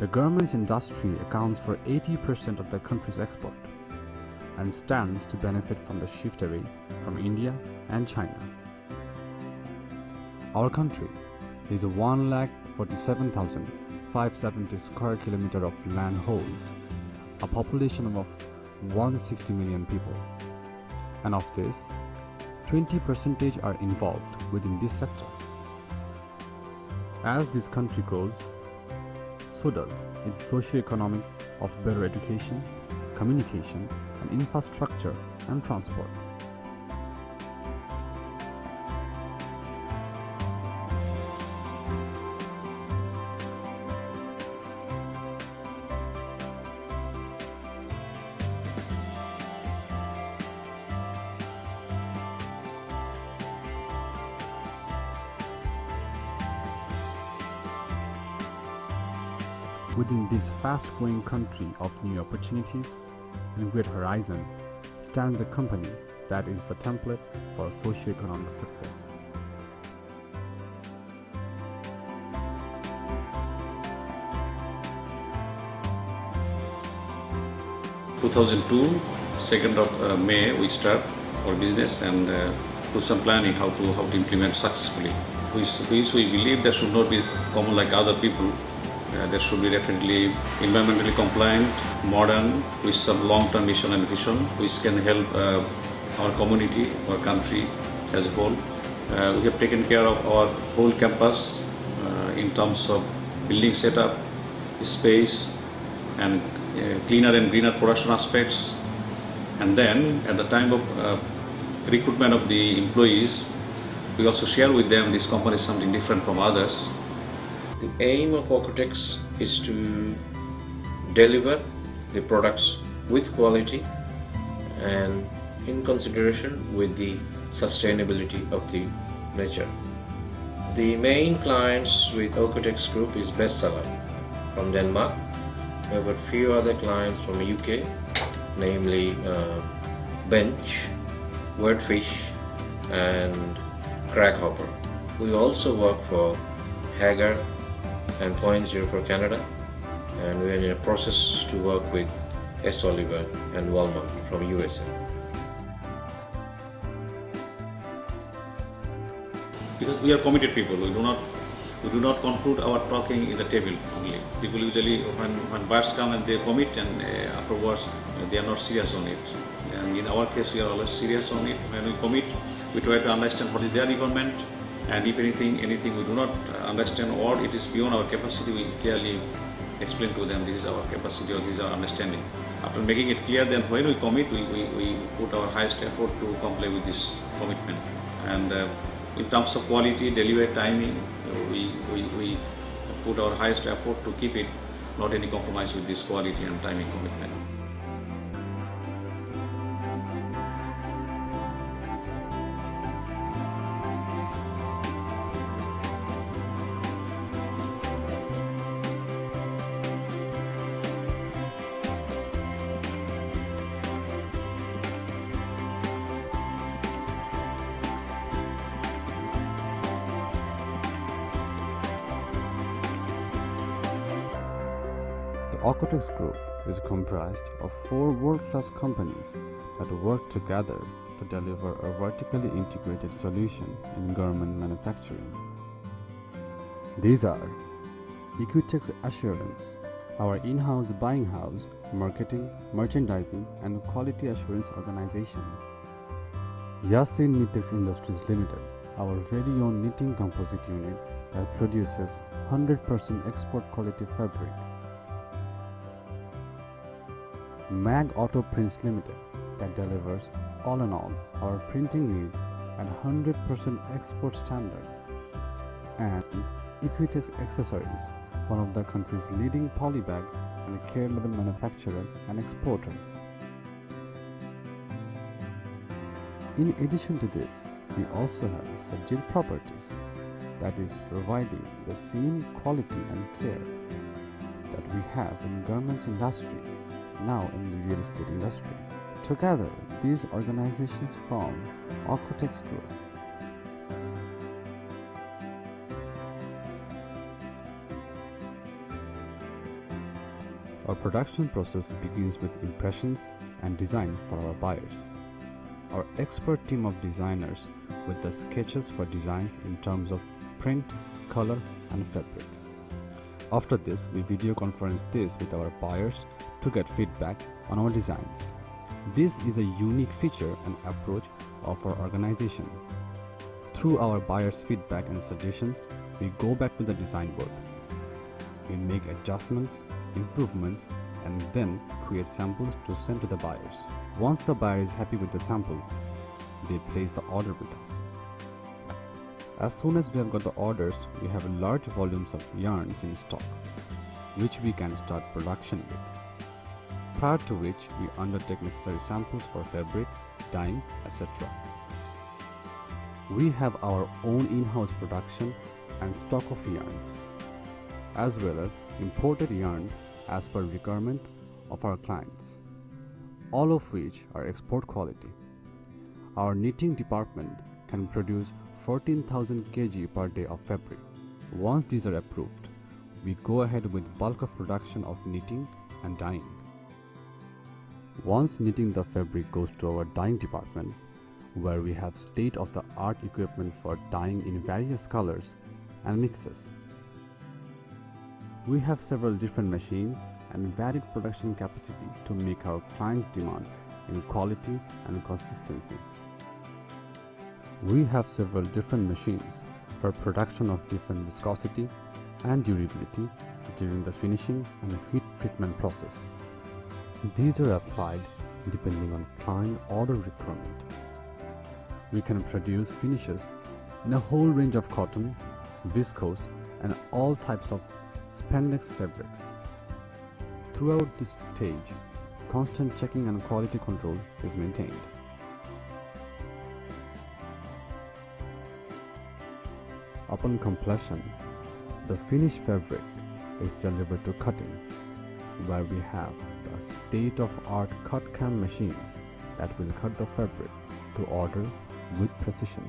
The garments industry accounts for 80% of the country's export and stands to benefit from the shift away from India and China. Our country is 1,47,570 square kilometers of land holds, a population of 160 million people, and of this, 20% are involved within this sector. As this country grows, so does its socio-economic of better education, communication, and infrastructure and transport. Within this fast-growing country of new opportunities and great horizon stands a company that is the template for socio-economic success. In 2002, 2nd of May, we start our business and do some planning how to implement successfully. We believe that should not be common like other people. There should be definitely environmentally compliant, modern, with some long-term mission and vision, which can help our community, our country as a whole. We have taken care of our whole campus in terms of building setup, space, and cleaner and greener production aspects. And then, at the time of recruitment of the employees, we also share with them this company is something different from others. The aim of Okeo Tex is to deliver the products with quality and in consideration with the sustainability of the nature. The main clients with Okeo Tex Group is Bestseller from Denmark. We have a few other clients from UK, namely Bench, Wordfish and Crackhopper. We also work for Hager and Point Zero for Canada, and we are in a process to work with S. Oliver and Walmart from USA. Because we are committed people, we do not conclude our talking in the table only. People usually, when buyers come and they commit, and afterwards they are not serious on it. And in our case, we are always serious on it. When we commit, we try to understand what is their requirement, and if anything we do not understand or it is beyond our capacity, we clearly explain to them this is our capacity or this is our understanding. After making it clear, then when we commit, we put our highest effort to comply with this commitment. And in terms of quality, delivery timing, we put our highest effort to keep it, not any compromise with this quality and timing commitment. The Okeo Tex Group is comprised of 4 world-class companies that work together to deliver a vertically integrated solution in garment manufacturing. These are Okeo Tex Assurance, our in-house buying house, marketing, merchandising, and quality assurance organization. Yasin Knitex Industries Limited, our very own knitting composite unit that produces 100% export quality fabric. Mag Auto Prints Limited, that delivers all in all our printing needs at 100% export standard. And Okeo Tex Accessories, one of the country's leading polybag and a care level manufacturer and exporter. In addition to this, we also have Sajid Properties, that is providing the same quality and care that we have in garments industry, now in the real estate industry. Together, these organizations form Okeo Tex Group. Our production process begins with impressions and design for our buyers. Our expert team of designers with the sketches for designs in terms of print, color, and fabric. After this, we video conference this with our buyers to get feedback on our designs. This is a unique feature and approach of our organization. Through our buyers' feedback and suggestions, we go back to the design board. We make adjustments, improvements, and then create samples to send to the buyers. Once the buyer is happy with the samples, they place the order with us. As soon as we have got the orders, we have large volumes of yarns in stock, which we can start production with. Prior to which, we undertake necessary samples for fabric, dyeing, etc. We have our own in-house production and stock of yarns, as well as imported yarns as per requirement of our clients, all of which are export quality. Our knitting department can produce 14,000 kg per day of fabric. Once these are approved, we go ahead with bulk of production of knitting and dyeing. Once knitting the fabric goes to our dyeing department, where we have state-of-the-art equipment for dyeing in various colors and mixes. We have several different machines and varied production capacity to make our clients' demand in quality and consistency. We have several different machines for production of different viscosity and durability during the finishing and heat treatment process. These are applied depending on client order requirement. We can produce finishes in a whole range of cotton, viscose, and all types of spandex fabrics. Throughout this stage, constant checking and quality control is maintained. Upon completion, the finished fabric is delivered to cutting, where we have the state-of-art cut cam machines that will cut the fabric to order with precision.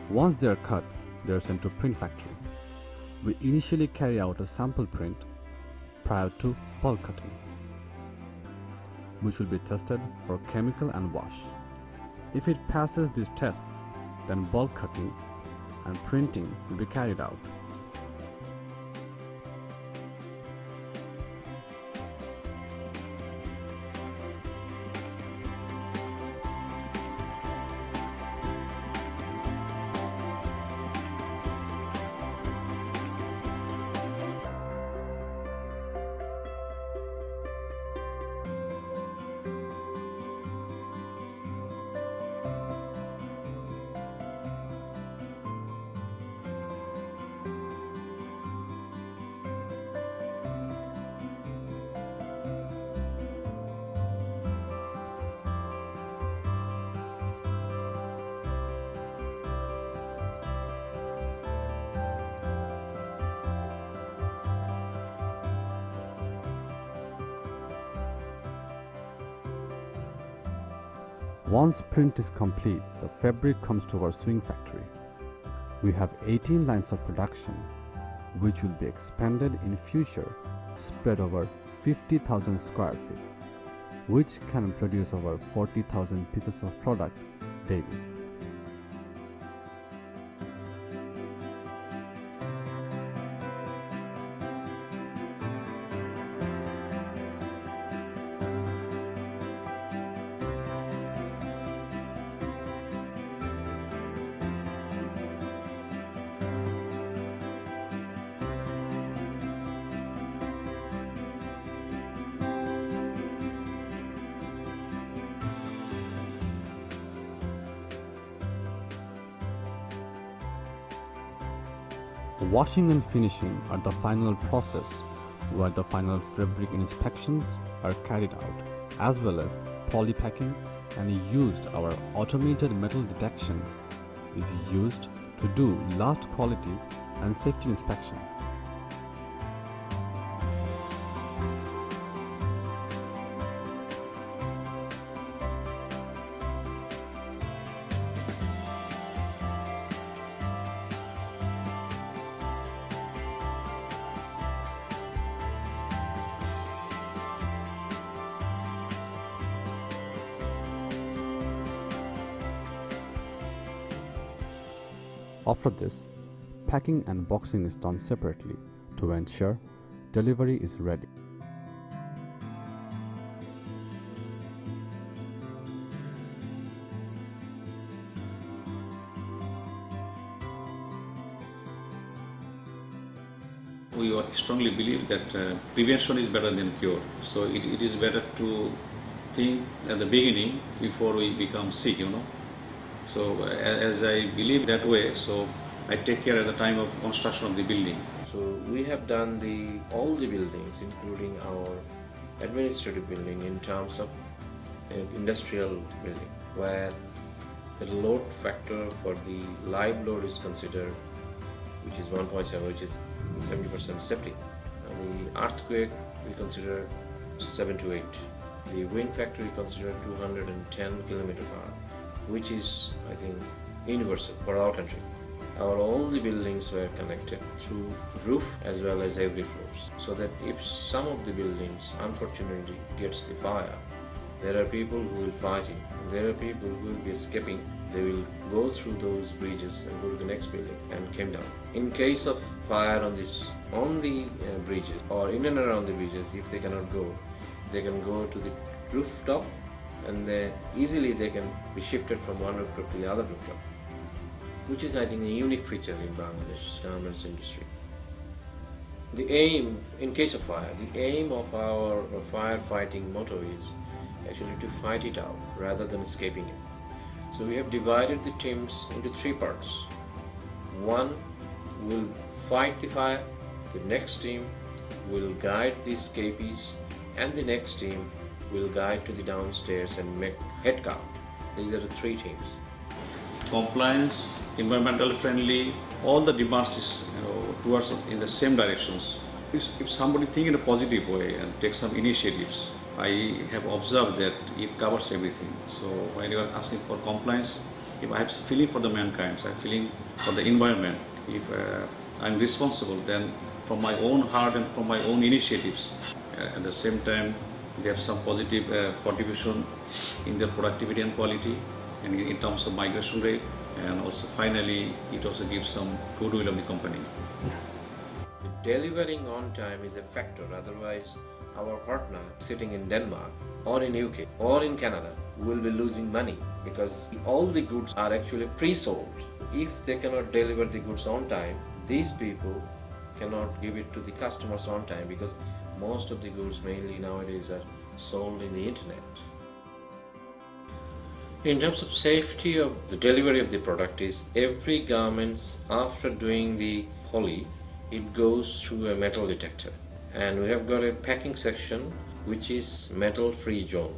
Once they are cut, they are sent to print factory. We initially carry out a sample print prior to bulk cutting, which will be tested for chemical and wash. If it passes these tests, then bulk cutting and printing will be carried out. Once print is complete, the fabric comes to our sewing factory. We have 18 lines of production, which will be expanded in future, spread over 50,000 square feet, which can produce over 40,000 pieces of product daily. Washing and finishing are the final process, where the final fabric inspections are carried out, as well as polypacking and used. Our automated metal detection is used to do last quality and safety inspection. After this, packing and boxing is done separately to ensure delivery is ready. We strongly believe that prevention is better than cure. So it is better to think at the beginning before we become sick, So as I believe that way, so I take care at the time of construction of the building. So we have done all the buildings, including our administrative building, in terms of industrial building, where the load factor for the live load is considered, which is 1.7, which is 70% safety. And the earthquake we consider 7 to 8. The wind factor we consider 210 kilometer per hour, which is, I think, universal for our country. All the buildings were connected through roof as well as every floors, so that if some of the buildings unfortunately gets the fire, there are people who will fight it, there are people who will be escaping. They will go through those bridges and go to the next building and came down. In case of fire on the bridges or in and around the bridges, if they cannot go, they can go to the rooftop, and easily they can be shifted from one rooftop to the other rooftop, which is, I think, a unique feature in Bangladesh garments industry. The aim, in case of fire, the aim of our firefighting motto is actually to fight it out rather than escaping it. So we have divided the teams into 3 parts. One will fight the fire, the next team will guide the escapees, and the next team will guide to the downstairs and make head count. These are the 3 teams. Compliance, environmental friendly, all the demands is towards in the same directions. If somebody think in a positive way and take some initiatives, I have observed that it covers everything. So when you are asking for compliance, if I have feeling for the mankind, I have feeling for the environment, if I am responsible, then from my own heart and from my own initiatives, at the same time they have some positive contribution in their productivity and quality, and in terms of migration rate, and also finally it also gives some goodwill of the company. Delivering on time is a factor, otherwise our partner sitting in Denmark or in UK or in Canada will be losing money, because all the goods are actually pre-sold. If they cannot deliver the goods on time, these people cannot give it to the customers on time, because most of the goods mainly nowadays are sold in the internet. In terms of safety of the delivery of the product, is every garments after doing the poly, it goes through a metal detector, and we have got a packing section which is metal free zone.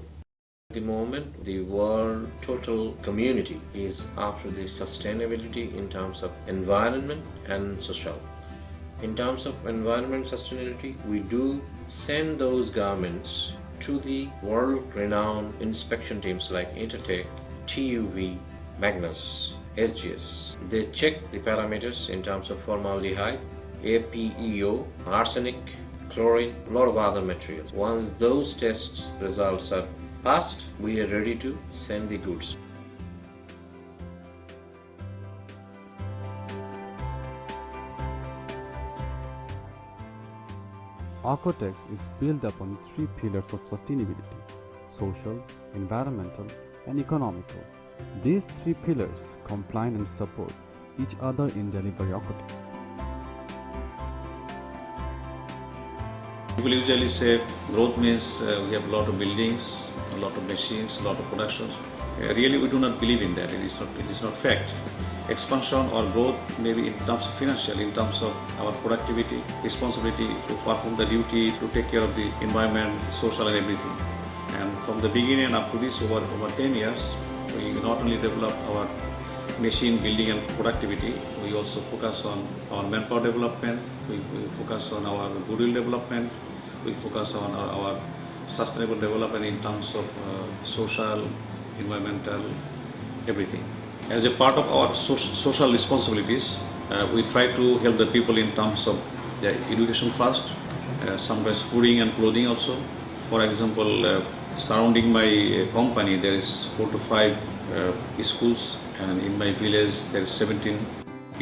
At the moment, the world total community is after the sustainability in terms of environment and social. In terms of environment sustainability, we do send those garments to the world-renowned inspection teams like Intertek, TUV, Magnus, SGS. They check the parameters in terms of formaldehyde, APEO, arsenic, chlorine, a lot of other materials. Once those test results are passed, we are ready to send the goods. Okeo Tex is built upon 3 pillars of sustainability: social, environmental, and economical. These 3 pillars complement and support each other in delivering Okeo Tex. People usually say growth means we have a lot of buildings, a lot of machines, a lot of productions. Really, we do not believe in that. It is not fact. Expansion or growth maybe in terms of financial, in terms of our productivity, responsibility to perform the duty, to take care of the environment, social and everything. And from the beginning up to this, over 10 years, we not only develop our machine building and productivity, we also focus on our manpower development, we focus on our goodwill development, we focus on our sustainable development in terms of social, environmental, everything. As a part of our social responsibilities, we try to help the people in terms of their education first, sometimes fooding and clothing also. For example, surrounding my company, there is 4 to 5 schools, and in my village there is 17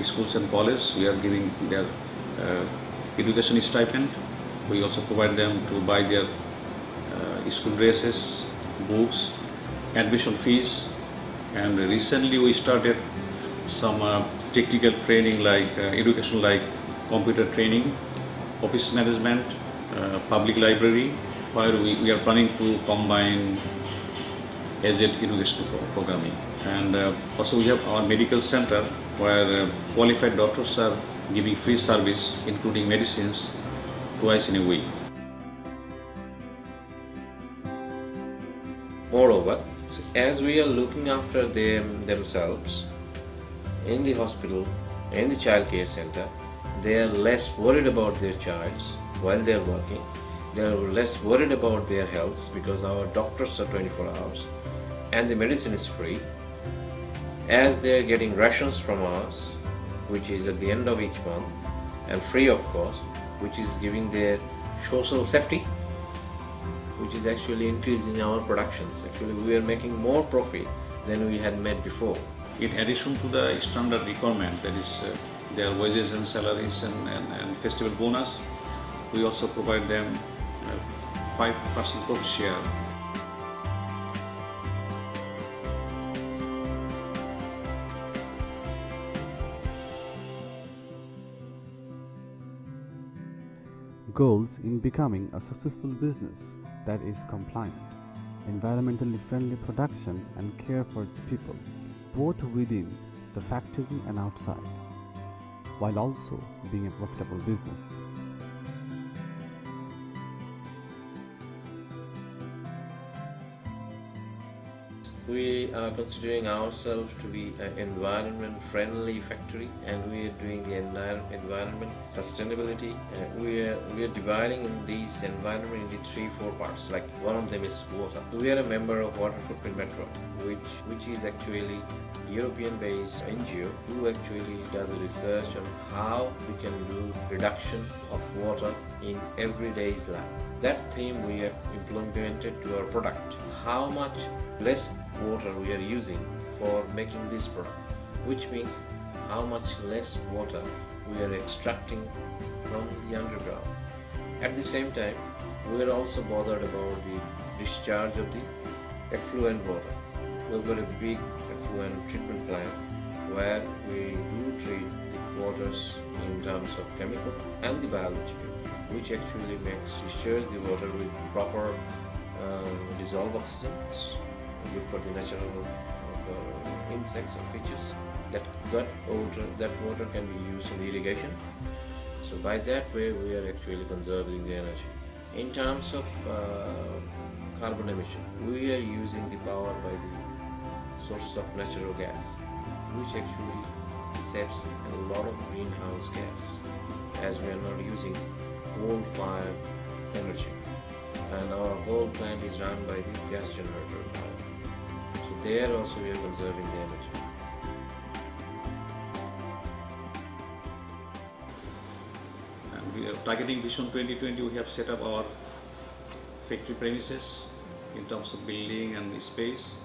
schools and colleges. We are giving their education stipend. We also provide them to buy their school dresses, books, admission fees, and recently we started some technical training like education like computer training, office management, public library, where we are planning to combine aged education programming. And also we have our medical center where qualified doctors are giving free service including medicines twice in a week. Moreover, as we are looking after them themselves in the hospital, in the child care center, they are less worried about their child while they are working. They are less worried about their health because our doctors are 24 hours and the medicine is free. As they are getting rations from us, which is at the end of each month and free of cost, which is giving their social safety, which is actually increasing our productions. Actually, we are making more profit than we had made before. In addition to the standard requirement, that is their wages and salaries and festival bonus, we also provide them 5% profit share. Goals in becoming a successful business that is compliant, environmentally friendly production and care for its people, both within the factory and outside, while also being a profitable business. We are considering ourselves to be an environment-friendly factory, and we are doing the environment sustainability. We are dividing in these environment into 3-4 parts. Like one of them is water. We are a member of Water Footprint Network, which is actually European-based NGO who actually does research on how we can do reduction of water in everyday's life. That theme we have implemented to our product. How much less water we are using for making this product, which means how much less water we are extracting from the underground. At the same time, we are also bothered about the discharge of the effluent water. We've got a big effluent treatment plant where we do treat the waters in terms of chemical and the biological, which actually discharge the water with proper dissolved oxygen, good for the natural insects or fishes. That water can be used in irrigation. So by that way we are actually conserving the energy. In terms of carbon emission, we are using the power by the source of natural gas, which actually saves a lot of greenhouse gas, as we are not using coal-fired energy. And our whole plant is run by the gas generator power. So there also we are conserving the energy. And we are targeting Vision 2020. We have set up our factory premises in terms of building and space.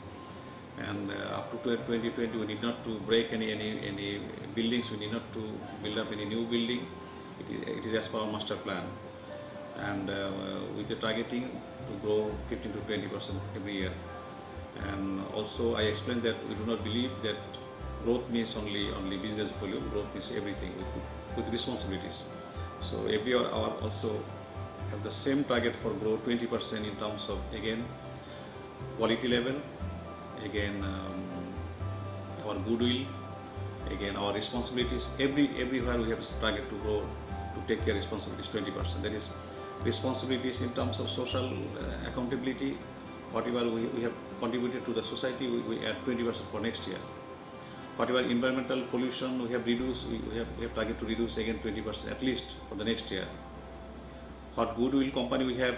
And up to 2020, we need not to break any buildings. We need not to build up any new building. It is as per our master plan. And with the targeting to grow 15 to 20% every year. And also I explained that we do not believe that growth means only business volume. Growth means everything with responsibilities. So every year our also have the same target for grow 20% in terms of again quality level, again our goodwill, again our responsibilities. Everywhere we have target to grow, to take care responsibilities 20%. That is responsibilities in terms of social accountability. Whatever we have contributed to the society, we add 20% for next year. Whatever environmental pollution we have reduced, we have target to reduce again 20% at least for the next year. What goodwill company we have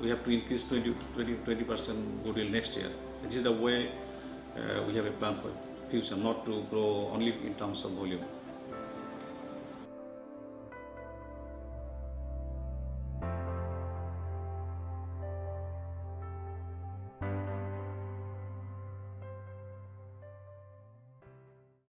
to increase 20% goodwill next year. This is the way we have a plan for future, not to grow only in terms of volume.